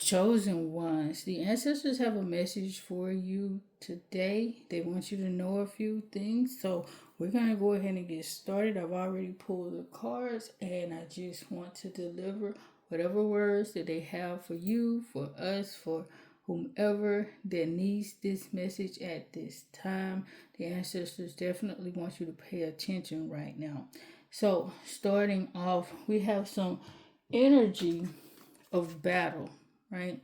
Chosen ones, the ancestors have a message for you today. They want you to know a few things. So we're going to go ahead and get started. I've already pulled the cards and I just want to deliver whatever words that they have for you, for us, for whomever that needs this message at this time. The ancestors definitely want you to pay attention right now. So starting off, we have some energy of battle, right?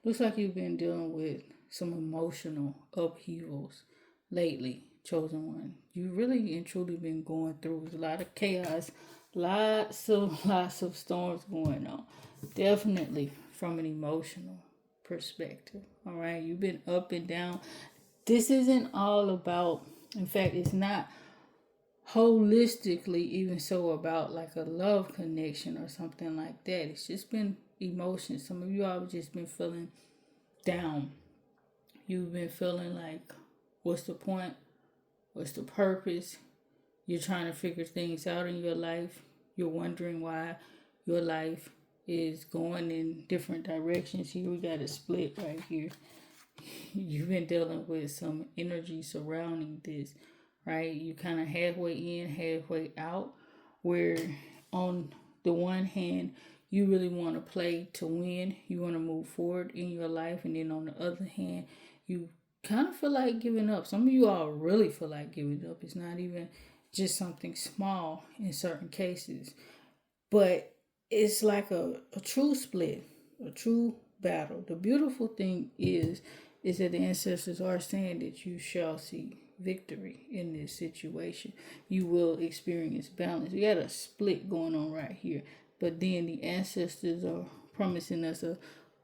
Looks like you've been dealing with some emotional upheavals lately, chosen one. You really and truly been going through a lot of chaos, lots of storms going on. Definitely from an emotional perspective. All right, you've been up and down. This isn't all about, in fact, it's not holistically even so about like a love connection or something like that. It's just been emotions. Some of you all have just been feeling down. You've been feeling like, what's the point? What's the purpose? You're trying to figure things out in your life. You're wondering why your life is going in different directions. Here we got a split right here. You've been dealing with some energy surrounding this, right? You kind of halfway in, halfway out, where on the one hand, you really want to play to win. You want to move forward in your life. And then on the other hand, you kind of feel like giving up. Some of you all really feel like giving up. It's not even just something small in certain cases. But it's like a true split, a true battle. The beautiful thing is that the ancestors are saying that you shall see victory in this situation. You will experience balance. We got a split going on right here. But then the ancestors are promising us a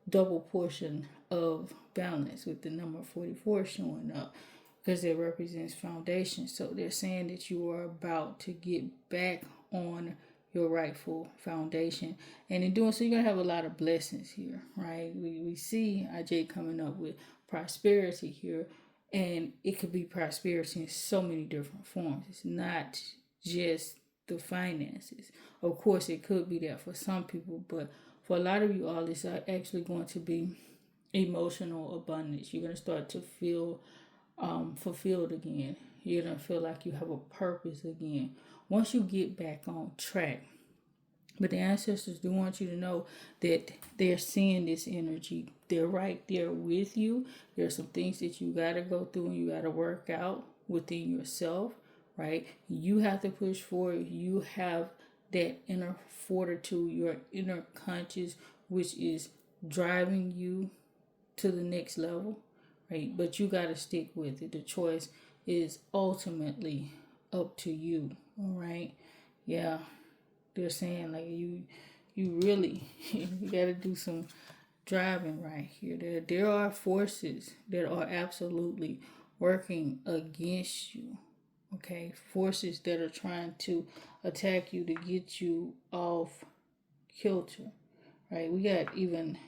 double portion of balance with the number 44 showing up because it represents foundation. So they're saying that you are about to get back on your rightful foundation. And in doing so, you're going to have a lot of blessings here, right? We see IJ coming up with prosperity here. And it could be prosperity in so many different forms. It's not just the finances. Of course, it could be that for some people, but for a lot of you all, it's actually going to be emotional abundance. You're going to start to feel fulfilled again. You're going to feel like you have a purpose again once you get back on track. But the ancestors do want you to know that they're seeing this energy. They're right there with you. There's some things that you got to go through and you got to work out within yourself, right? You have to push forward. You have that inner fortitude, your inner conscious, which is driving you to the next level, right? But you got to stick with it. The choice is ultimately up to you, all right? Yeah. They're saying like you really you got to do some driving right here. There are forces that are absolutely working against you. Okay, forces that are trying to attack you to get you off kilter. Right, we got even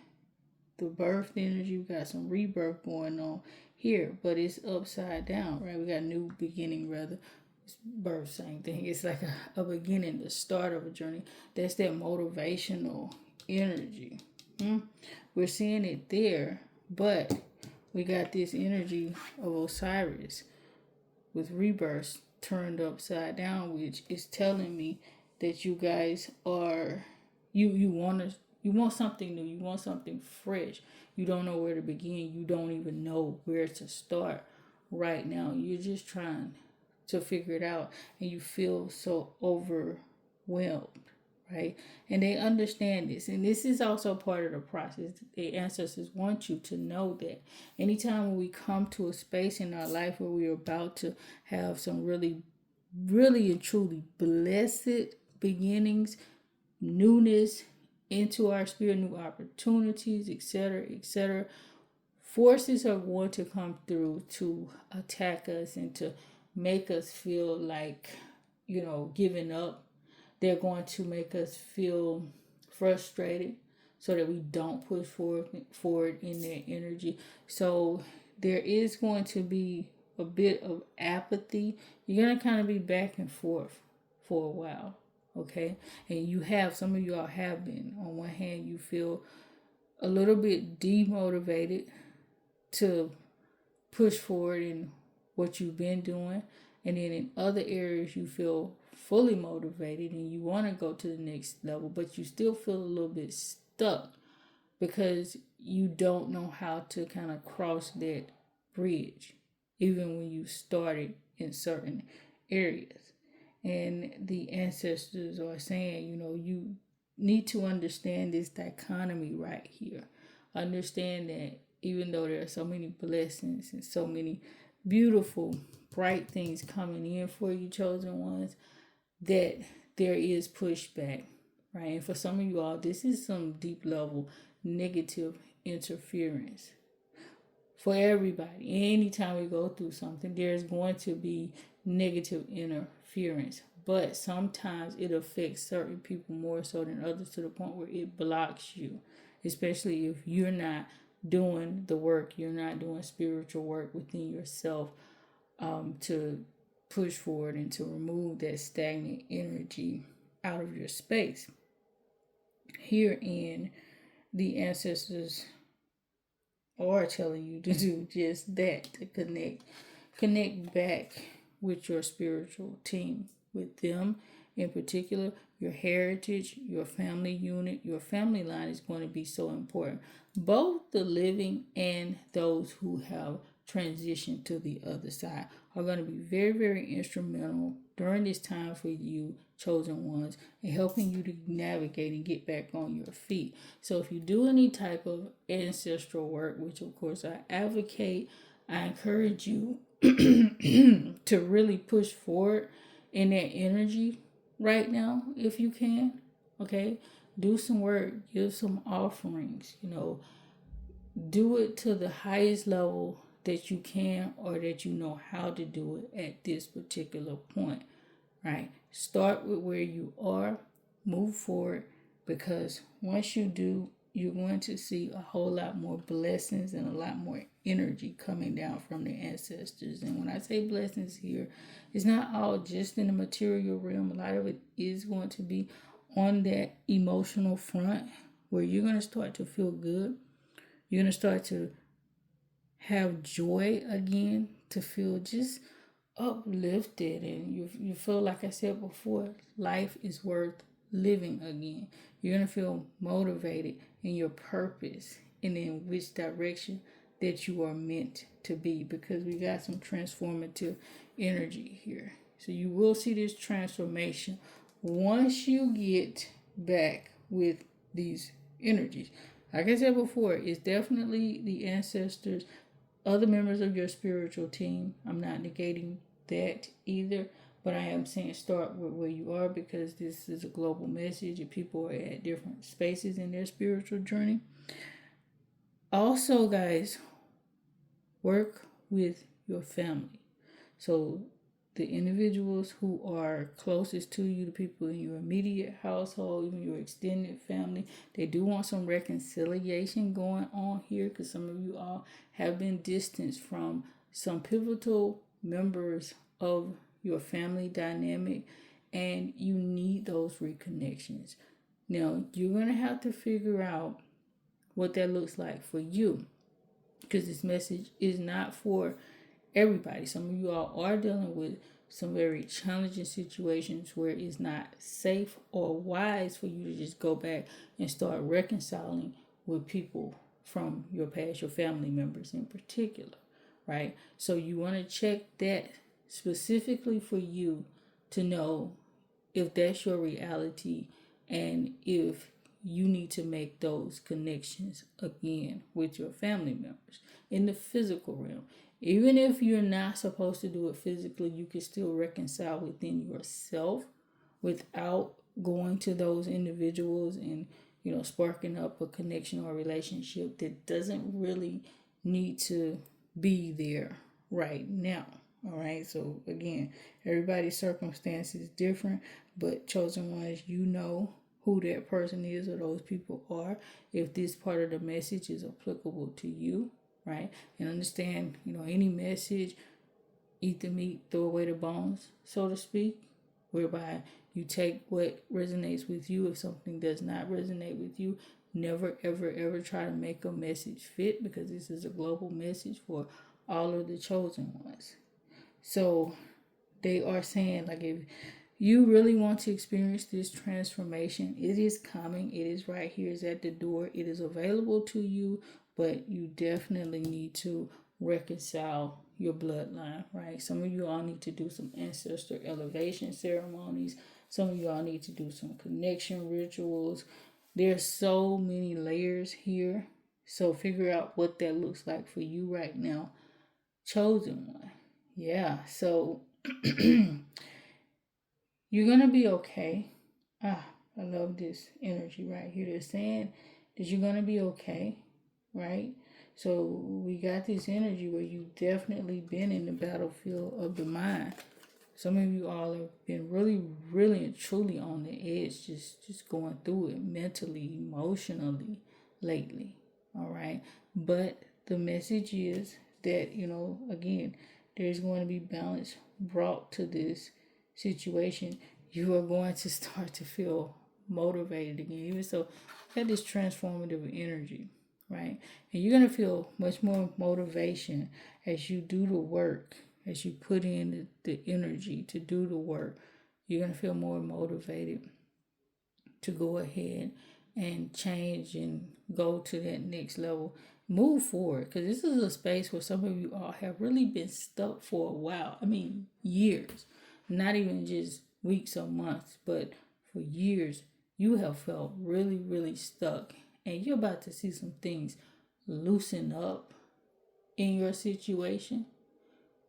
the birth energy. We got some rebirth going on here, but it's upside down. Right, we got new beginning rather. Birth, same thing. It's like a beginning, the start of a journey. That's that motivational energy. We're seeing it there, but we got this energy of Osiris with rebirth turned upside down, which is telling me that you guys are you want something new, you want something fresh. You don't know where to begin, you don't even know where to start right now. You're just trying to figure it out and you feel so overwhelmed, right? And they understand this, and this is also part of the process. The ancestors want you to know that anytime when we come to a space in our life where we're about to have some really and truly blessed beginnings, newness into our spirit, new opportunities, etc., forces are going to come through to attack us and to make us feel like, giving up. They're going to make us feel frustrated so that we don't push forward in their energy. So there is going to be a bit of apathy. You're going to kind of be back and forth for a while, okay? And some of y'all have been. On one hand, you feel a little bit demotivated to push forward in what you've been doing. And then in other areas, you feel fully motivated and you want to go to the next level, but you still feel a little bit stuck because you don't know how to kind of cross that bridge, even when you started in certain areas. And the ancestors are saying, you need to understand this dichotomy right here. Understand that even though there are so many blessings and so many beautiful, bright things coming in for you, chosen ones, that there is pushback, right? And for some of you all, this is some deep level negative interference. For everybody, anytime we go through something, there's going to be negative interference. But sometimes it affects certain people more so than others to the point where it blocks you, especially if you're not doing the work, you're not doing spiritual work within yourself to push forward and to remove that stagnant energy out of your space. Herein, the ancestors are telling you to do just that, to connect back with your spiritual team, with them in particular. Your heritage, your family unit, your family line is going to be so important, both the living and those who have transitioned to the other side are going to be very, very instrumental during this time for you, chosen ones, and helping you to navigate and get back on your feet. So if you do any type of ancestral work, which of course I advocate, I encourage you to really push forward in that energy right now if you can. Okay, do some work, give some offerings, do it to the highest level that you can or that you know how to do it at this particular point, right? Start with where you are, move forward, because once you do, you're going to see a whole lot more blessings and a lot more energy coming down from the ancestors. And when I say blessings here, it's not all just in the material realm. A lot of it is going to be on that emotional front where you're going to start to feel good. You're going to start to have joy again, to feel just uplifted, and you feel, like I said before, life is worth living again. You're going to feel motivated in your purpose and in which direction that you are meant to be, because we got some transformative energy here. So you will see this transformation once you get back with these energies. Like I said before, it's definitely the ancestors, other members of your spiritual team. I'm not negating that either, but I am saying start with where you are, because this is a global message and people are at different spaces in their spiritual journey. Also, guys, work with your family. So the individuals who are closest to you, the people in your immediate household, even your extended family, they do want some reconciliation going on here, because some of you all have been distanced from some pivotal members of your family dynamic, and you need those reconnections. Now, you're going to have to figure out what that looks like for you, because this message is not for everybody. Some of you all are dealing with some very challenging situations where it's not safe or wise for you to just go back and start reconciling with people from your past, your family members in particular, right? So you want to check that specifically for you to know if that's your reality and if you need to make those connections again with your family members in the physical realm. Even if you're not supposed to do it physically, you can still reconcile within yourself without going to those individuals and, sparking up a connection or a relationship that doesn't really need to be there right now. All right. So again, everybody's circumstance is different, but chosen ones, who that person is or those people are, if this part of the message is applicable to you, right? And understand, any message, eat the meat, throw away the bones, so to speak, whereby you take what resonates with you. If something does not resonate with you, Never, ever, ever try to make a message fit, because this is a global message for all of the chosen ones. So they are saying, like, if you really want to experience this transformation, it is coming. It is right here. It's at the door. It is available to you, but you definitely need to reconcile your bloodline, right? Some of you all need to do some ancestor elevation ceremonies. Some of you all need to do some connection rituals. There's so many layers here. So figure out what that looks like for you right now. Chosen one. Yeah. So you're going to be okay. I love this energy right here. They're saying that you're going to be okay, right? So we got this energy where you've definitely been in the battlefield of the mind. Some of you all have been really, really and truly on the edge, just going through it mentally, emotionally lately. All right. But the message is that, again, there's going to be balance brought to this situation. You are going to start to feel motivated again. Even so, got this transformative energy, right? And you're going to feel much more motivation as you do the work, as you put in the energy to do the work. You're going to feel more motivated to go ahead and change and go to that next level. Move forward, because this is a space where some of you all have really been stuck for a while. I mean, years, not even just weeks or months, but for years, you have felt really, really stuck. And you're about to see some things loosen up in your situation.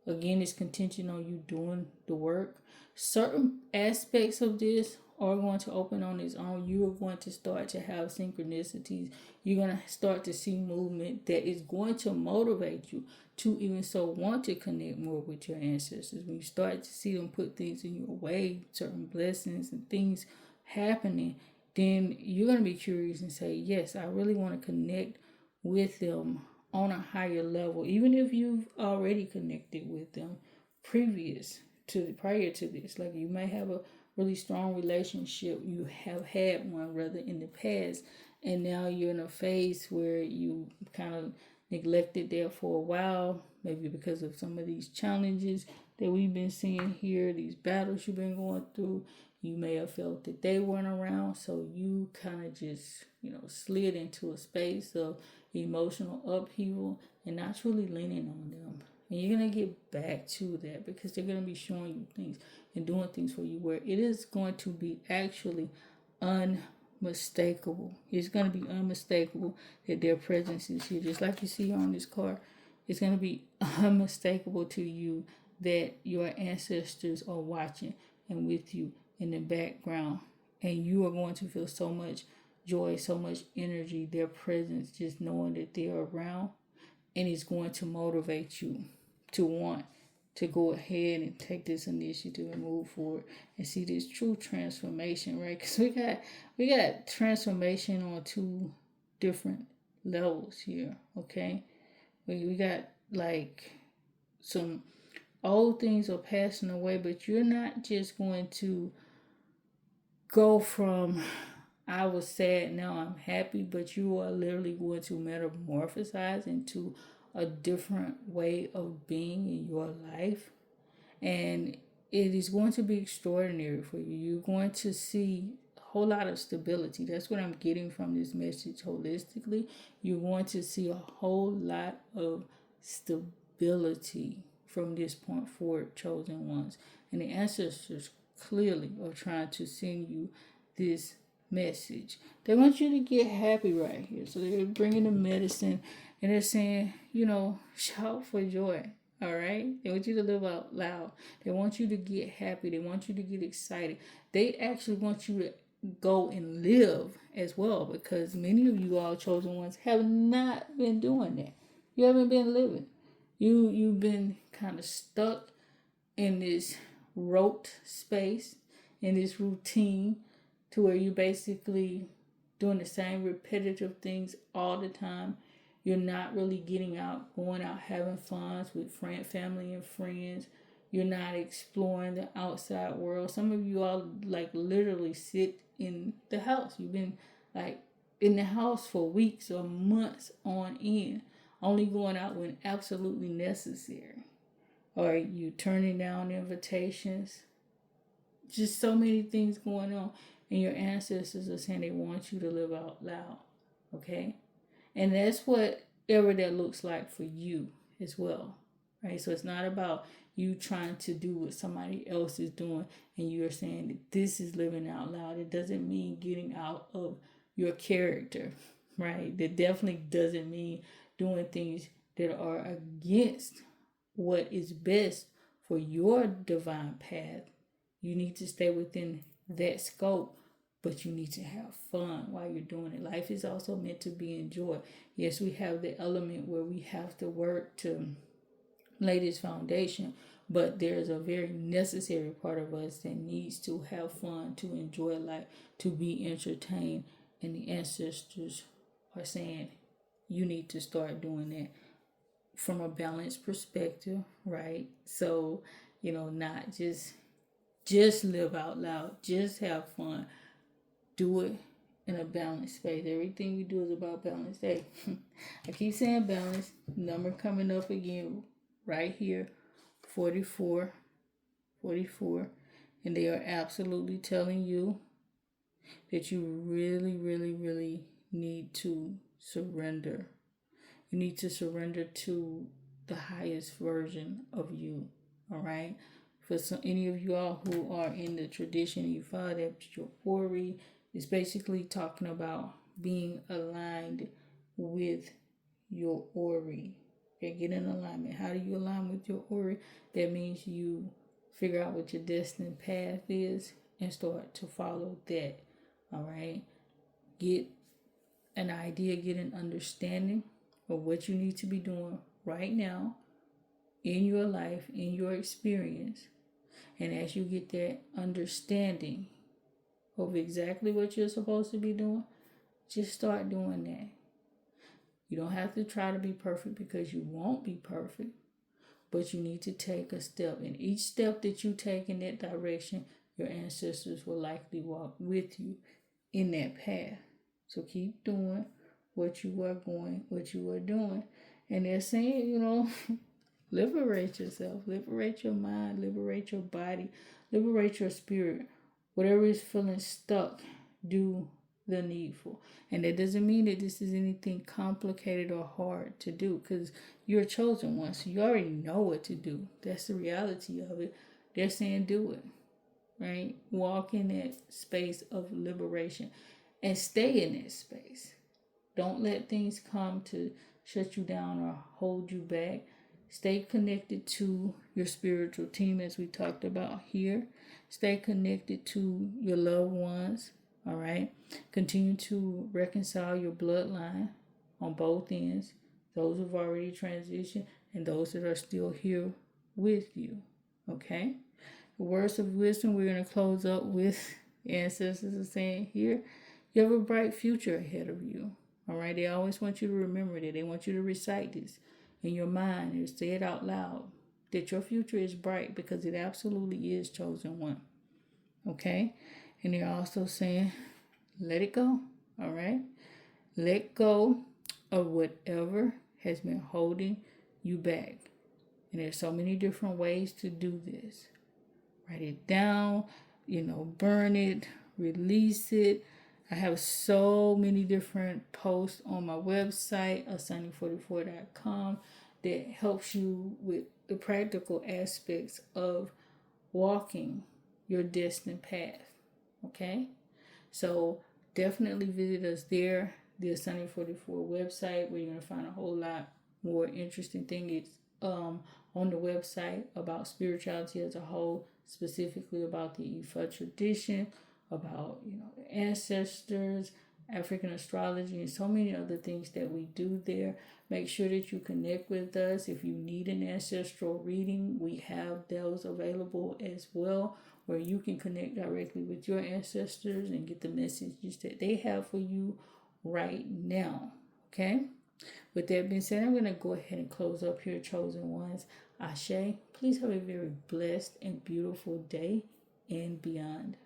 Again, it's contingent on you doing the work. Certain aspects of this are going to open on its own. You are going to start to have synchronicities. You're going to start to see movement that is going to motivate you to even so want to connect more with your ancestors. When you start to see them put things in your way, certain blessings and things happening, then you're going to be curious and say, yes, I really want to connect with them on a higher level, even if you've already connected with them prior to this. Like, you may have a really strong relationship, you have had one rather in the past, and now you're in a phase where you kind of neglected that for a while, maybe because of some of these challenges that we've been seeing here, these battles you've been going through. You may have felt that they weren't around, so you kind of just, slid into a space of emotional upheaval and not truly leaning on them. And you're going to get back to that, because they're going to be showing you things and doing things for you where it is going to be actually unmistakable. It's going to be unmistakable that their presence is here. Just like you see on this card, it's going to be unmistakable to you that your ancestors are watching and with you in the background. And you are going to feel so much joy, so much energy, their presence, just knowing that they're around. And it's going to motivate you to want to go ahead and take this initiative and move forward and see this true transformation, right? Because we got transformation on two different levels here, okay? We got like some old things are passing away, but you're not just going to go from I was sad, now I'm happy, but you are literally going to metamorphosize into a different way of being in your life. And it is going to be extraordinary for you. You're going to see a whole lot of stability. That's what I'm getting from this message holistically. You're going to see a whole lot of stability from this point forward, chosen ones. And the ancestors clearly are trying to send you this message. They want you to get happy right here. So they're bringing the medicine and they're saying, shout for joy. All right. They want you to live out loud. They want you to get happy. They want you to get excited. They actually want you to go and live as well, because many of you all chosen ones have not been doing that. You haven't been living. You've been kind of stuck in this rote space, in this routine, to where you're basically doing the same repetitive things all the time. You're not really getting out, going out, having fun with family and friends. You're not exploring the outside world. Some of you all like literally sit in the house. You've been like in the house for weeks or months on end, only going out when absolutely necessary. Or you turning down invitations. Just so many things going on. And your ancestors are saying they want you to live out loud. Okay? And that's whatever that looks like for you as well. Right? So it's not about you trying to do what somebody else is doing and you're saying that this is living out loud. It doesn't mean getting out of your character, right? That definitely doesn't mean doing things that are against what is best for your divine path. You need to stay within that scope, but you need to have fun while you're doing it. Life is also meant to be enjoyed. Yes, we have the element where we have to work to lay this foundation, but there's a very necessary part of us that needs to have fun, to enjoy life, to be entertained. And the ancestors are saying you need to start doing that from a balanced perspective, right? So, not just live out loud, just have fun. Do it in a balanced space. Everything we do is about balance. Hey, I keep saying balance. Number coming up again right here, 44, 44. And they are absolutely telling you that you really, really, really need to surrender. You need to surrender to the highest version of you. All right. For any of you all who are in the tradition, you follow that your Ori is basically talking about being aligned with your Ori. Okay, get in alignment. How do you align with your Ori? That means you figure out what your destined path is and start to follow that. All right. Get an idea, get an understanding of what you need to be doing right now in your life, in your experience. And as you get that understanding of exactly what you're supposed to be doing, just start doing that. You don't have to try to be perfect because you won't be perfect, but you need to take a step. And each step that you take in that direction, your ancestors will likely walk with you in that path. So keep doing what you are doing. And they're saying, liberate yourself, liberate your mind, liberate your body, liberate your spirit. Whatever is feeling stuck, do the needful. And that doesn't mean that this is anything complicated or hard to do, because you're a chosen one, so you already know what to do. That's the reality of it. They're saying do it, right? Walk in that space of liberation and stay in that space. Don't let things come to shut you down or hold you back. Stay connected to your spiritual team, as we talked about here. Stay connected to your loved ones. All right. Continue to reconcile your bloodline on both ends. Those who've already transitioned and those that are still here with you. Okay. The words of wisdom we're going to close up with. Ancestors are saying here, you have a bright future ahead of you. All right. They always want you to remember that. They want you to recite this in your mind and say it out loud, that your future is bright because it absolutely is, chosen one. Okay? And they're also saying, let it go. All right? Let go of whatever has been holding you back. And there's so many different ways to do this. Write it down, burn it, release it. I have so many different posts on my website, sunny44.com, that helps you with the practical aspects of walking your destined path. Okay? So definitely visit us there, the Sunny 44 website, where you're going to find a whole lot more interesting things on the website about spirituality as a whole, specifically about the Ifa tradition, about the ancestors, African astrology, and so many other things that we do there. Make sure that you connect with us. If you need an ancestral reading, we have those available as well, where you can connect directly with your ancestors and get the messages that they have for you right now. Okay? With that being said, I'm going to go ahead and close up here, chosen ones. Ashe, please have a very blessed and beautiful day and beyond.